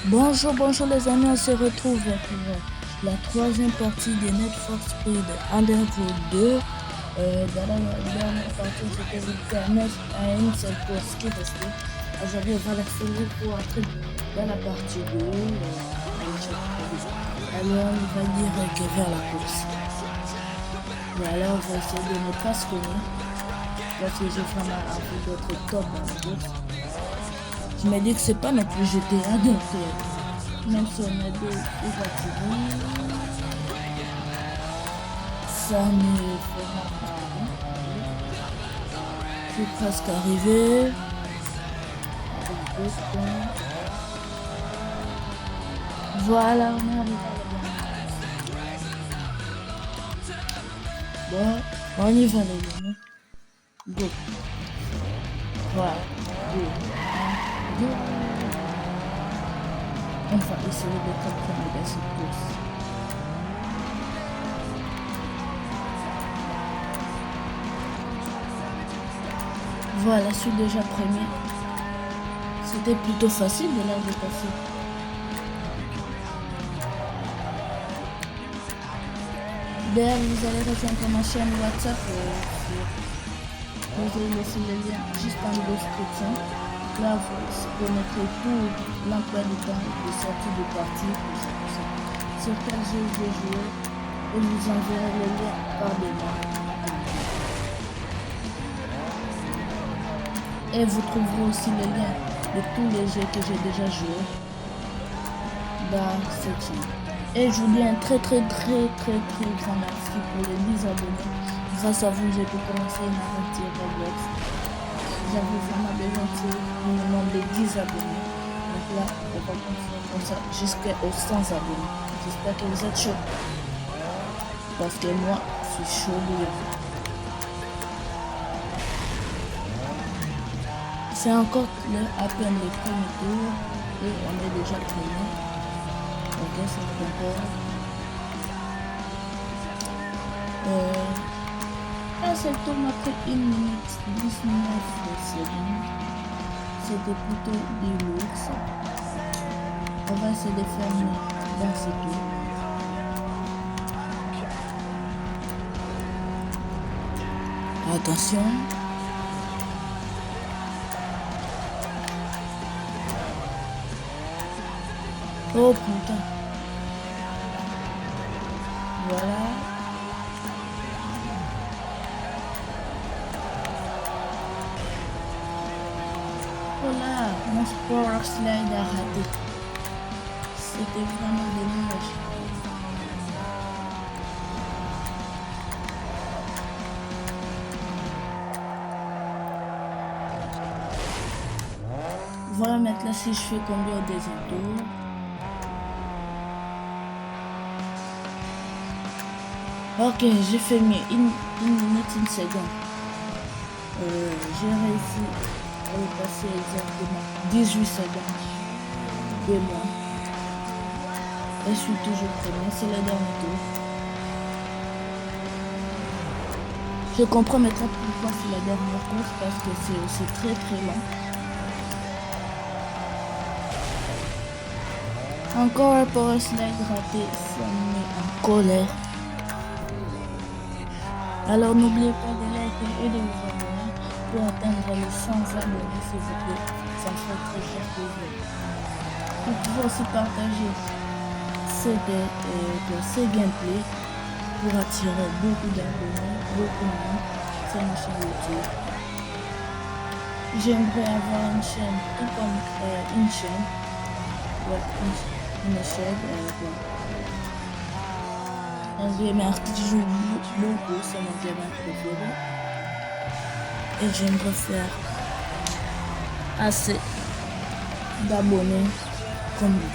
Bonjour les amis, on se retrouve pour la troisième partie des Need for Speed Underground 2. Dans la dernière partie, c'était vous permettre à une seule course qui restait. Aujourd'hui, on va l'accélérer pour entrer dans la partie 2. Alors, on va dire vers la course. Voilà, on va essayer de ne pas se connaître. Parce que j'ai vraiment envie d'être top dans la course. Je me dis que c'est pas non plus GTA, donc même si on a deux voitures, ça ne fera pas. Je suis presque arrivé. Voilà, on est arrivé à la dernière. Bon, on y va les amis. Go. Voilà. Go. On va essayer de comprendre dans cette course. Voilà, je suis déjà premier. C'était plutôt facile de là de passer. D'ailleurs, vous allez rejoindre ma chaîne WhatsApp. Vous allez laisser le lien juste en description. Là, vous connaîtrez tout l'emploi du temps de sortie de partie, sur quel jeu je vais jouer, et vous enverrai le lien par delà. Et vous trouverez aussi le lien de tous les jeux que j'ai déjà joués dans cette chaîne. Et je vous dis un très grand merci pour les 10 abonnés. Grâce à vous, j'ai pu commencer une aventure Roblox. J'avais vraiment besoin de minimum de 10 abonnés. Donc là, on va continuer comme ça jusqu'aux 100 abonnés. J'espère que vous êtes chaud. Parce que moi, je suis chaud de vous. C'est encore à peine le premier tour et on est déjà premier. Ok, c'est encore. Un seul tour après 1 minute 19 secondes. C'était plutôt du lourd ça. On va essayer de faire mieux dans ce tour. Attention. Oh putain. Voilà. Voilà, mon sport slide a raté. C'était vraiment dommage. Voilà maintenant si je fais combien au deuxième tour. Ok, j'ai fait mieux. 1 minute, 1 seconde. J'ai réussi à passer exactement 18 secondes de moi. Et je suis toujours premier, c'est le dernier tour. Je comprends maintenant pourquoi c'est la dernière course parce que c'est très long. Encore un power slide raté, ça me met en colère. Alors n'oubliez pas de liker et de vous abonner pour atteindre les 100 abonnés s'il vous plaît. Ça me ferait très cher plaisir. Vous pouvez aussi partager ces gameplays pour attirer beaucoup d'abonnés, beaucoup de monde sur ma chaîne YouTube. J'aimerais avoir une chaîne, tout comme une chaîne. Ouais, une chaîne. Un gamer qui joue beaucoup, c'est mon gamer préféré. Et j'aimerais faire assez d'abonnés comme lui.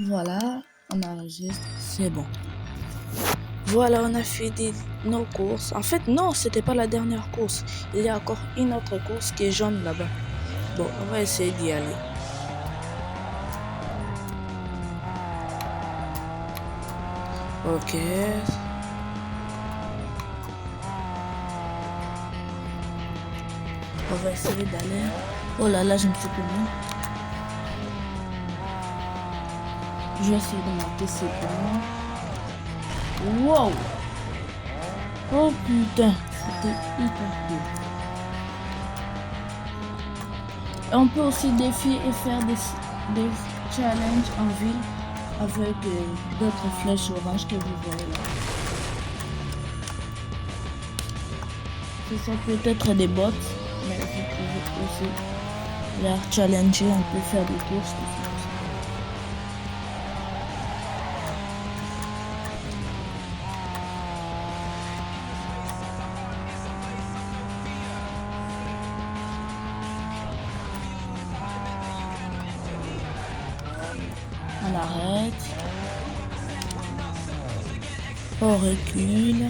Voilà, on enregistre, c'est bon. Voilà, on a fini nos courses. En fait, non, c'était pas la dernière course. Il y a encore une autre course qui est jaune là-bas. Bon, on va essayer d'y aller. Ok. On va essayer d'aller Oh là là, je me suis connu. Je vais essayer de monter ces points. Wow! Oh putain, c'était hyper cool. On peut aussi défier et faire des challenges en ville avec d'autres flèches oranges que vous voyez là. Ce sont peut-être des bots, mais vous pouvez aussi les challenger, on peut faire des courses. On arrête. On recule.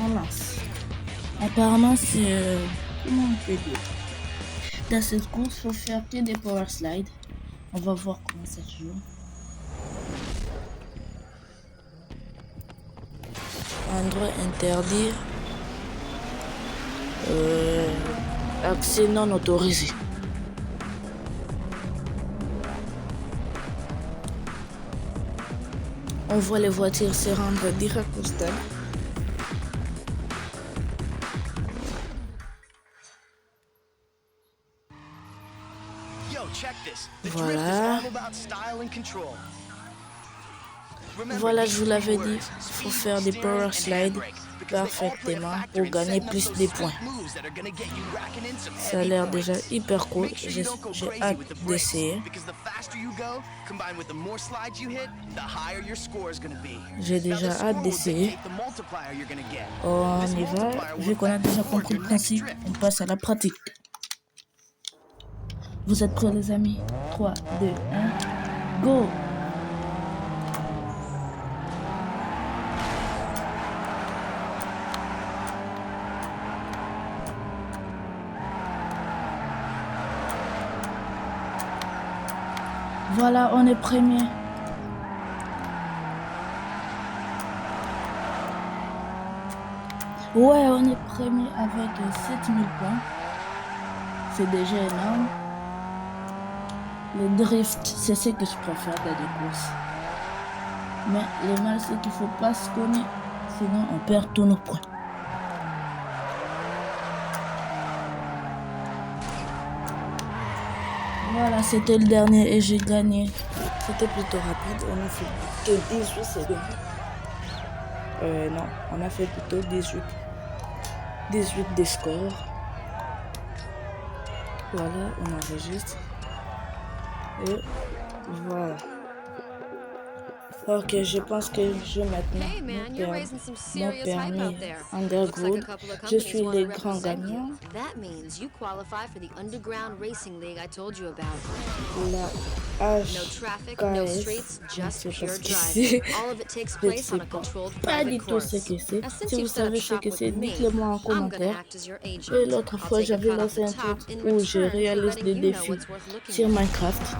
On lance. Apparemment, c'est... comment on peut dire? Dans cette course, il faut faire que des power slides. On va voir comment ça se joue. Endroit interdit. Accès non autorisé. On voit les voitures se rendre direct au stade. Voilà. Voilà, je vous l'avais dit, il faut faire des power slides parfaitement pour gagner plus de points. Ça a l'air déjà hyper cool, j'ai hâte d'essayer. J'ai déjà hâte d'essayer. On y va, vu qu'on a déjà compris le principe, on passe à la pratique. Vous êtes prêts les amis? 3, 2, 1, go! Voilà, on est premier. Ouais, on est premier avec 7000 points. C'est déjà énorme. Le drift, c'est ce que je préfère dans les courses. Mais le mal, c'est qu'il ne faut pas se connaître, sinon on perd tous nos points. Voilà, c'était le dernier et j'ai gagné. C'était plutôt rapide, on a fait que 18 secondes. Non, on a fait plutôt 18 des scores. Voilà, on enregistre. Et voilà. Ok, je pense que je vais maintenant mon permis underground. Je suis le grand gagnant. La HKS, je ne sais pas ce que c'est. Je ne sais pas du tout ce que c'est. Si vous savez ce que c'est, dites-le moi en commentaire. Et l'autre fois, j'avais lancé un truc où je réalise des défis sur Minecraft.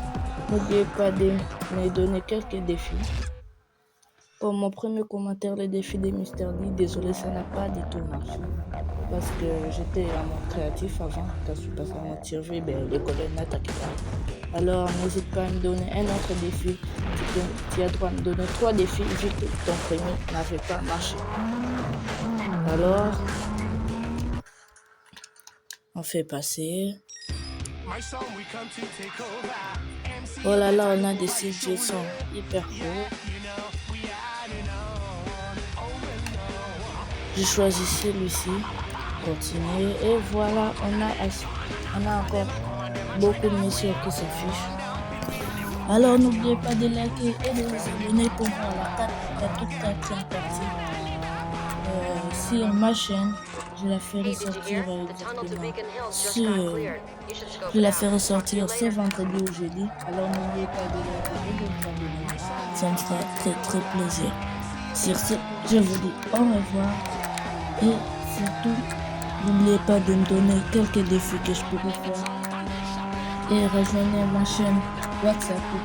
N'oubliez pas de me donner quelques défis. Comme mon premier commentaire, les défis de Mr. D, désolé, ça n'a pas du tout marché. Parce que j'étais en mode créatif avant, quand je suis passé en mode survie, les collègues n'attaquaient pas. Alors, n'hésite pas à me donner un autre défi. Tu as droit à me donner 3 défis, vu que ton premier n'avait pas marché. Alors, on fait passer. Oh là là, on a des CG sont hyper cool. J'ai choisi celui-ci, continuer, et voilà, on a encore beaucoup de missions qui s'affichent. Alors n'oubliez pas de liker et de vous abonner pour voir la toute 4e partie sur ma chaîne. Je la ferai sortir je la ferai sortir ce vendredi ou jeudi. Alors n'oubliez pas de liker et de vous abonner. Ça me fera très très plaisir. Sur ce, je vous dis au revoir. Et surtout, n'oubliez pas de me donner quelques défis que je pourrais faire. Et rejoignez ma chaîne WhatsApp pour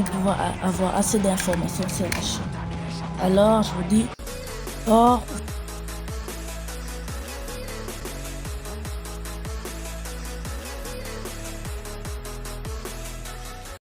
pouvoir avoir assez d'informations sur la chaîne. Alors, je vous dis Au revoir.